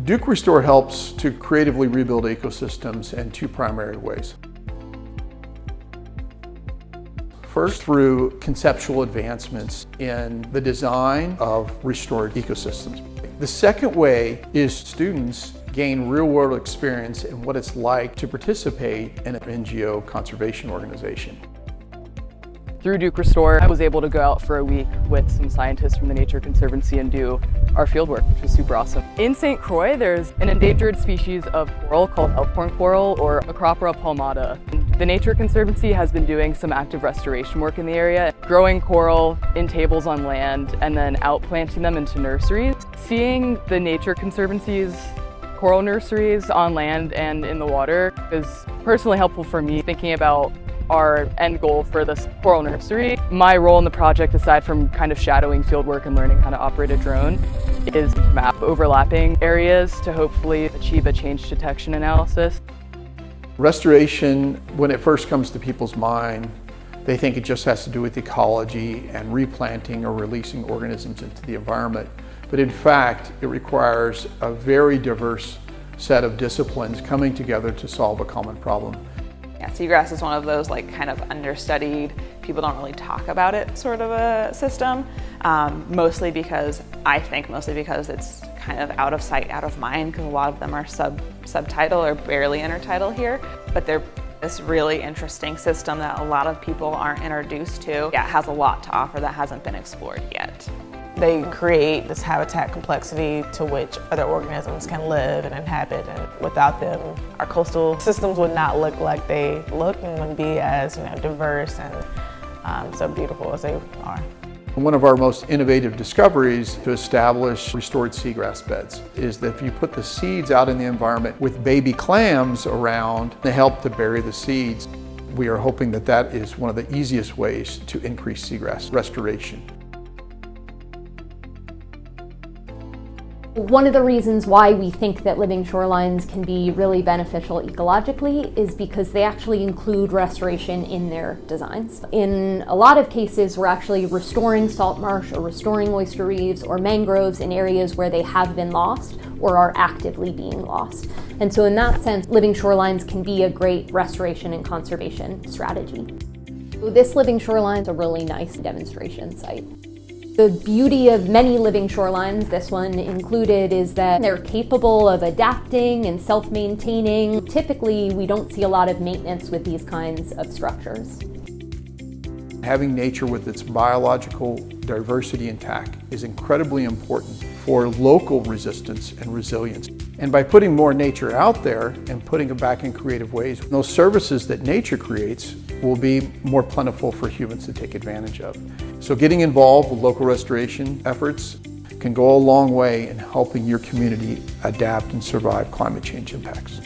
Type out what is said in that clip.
Duke Restore helps to creatively rebuild ecosystems in two primary ways. First, through conceptual advancements in the design of restored ecosystems. The second way is students gain real-world experience in what it's like to participate in an NGO conservation organization. Through Duke Restore, I was able to go out for a week with some scientists from the Nature Conservancy and do our field work, which was super awesome. In St. Croix, there's an endangered species of coral called elkhorn coral, or Acropora palmata. The Nature Conservancy has been doing some active restoration work in the area, growing coral in tables on land and then outplanting them into nurseries. Seeing the Nature Conservancy's coral nurseries on land and in the water is personally helpful for me, thinking about our end goal for this coral nursery. My role in the project, aside from kind of shadowing fieldwork and learning how to operate a drone, is to map overlapping areas to hopefully achieve a change detection analysis. Restoration, when it first comes to people's mind, they think it just has to do with ecology and replanting or releasing organisms into the environment. But in fact, it requires a very diverse set of disciplines coming together to solve a common problem. Yeah, seagrass is one of those kind of understudied, people don't really talk about it sort of a system, mostly because it's kind of out of sight, out of mind, because a lot of them are subtitle or barely intertidal here, but they're this really interesting system that a lot of people aren't introduced to. Yeah, it has a lot to offer that hasn't been explored yet. They create this habitat complexity to which other organisms can live and inhabit, and without them, our coastal systems would not look like they look and wouldn't be as diverse and so beautiful as they are. One of our most innovative discoveries to establish restored seagrass beds is that if you put the seeds out in the environment with baby clams around, they help to bury the seeds. We are hoping that that is one of the easiest ways to increase seagrass restoration. One of the reasons why we think that living shorelines can be really beneficial ecologically is because they actually include restoration in their designs. In a lot of cases, we're actually restoring salt marsh or restoring oyster reefs or mangroves in areas where they have been lost or are actively being lost. And so in that sense, living shorelines can be a great restoration and conservation strategy. So this living shoreline is a really nice demonstration site. The beauty of many living shorelines, this one included, is that they're capable of adapting and self-maintaining. Typically, we don't see a lot of maintenance with these kinds of structures. Having nature with its biological diversity intact is incredibly important for local resistance and resilience. And by putting more nature out there and putting it back in creative ways, those services that nature creates will be more plentiful for humans to take advantage of. So getting involved with local restoration efforts can go a long way in helping your community adapt and survive climate change impacts.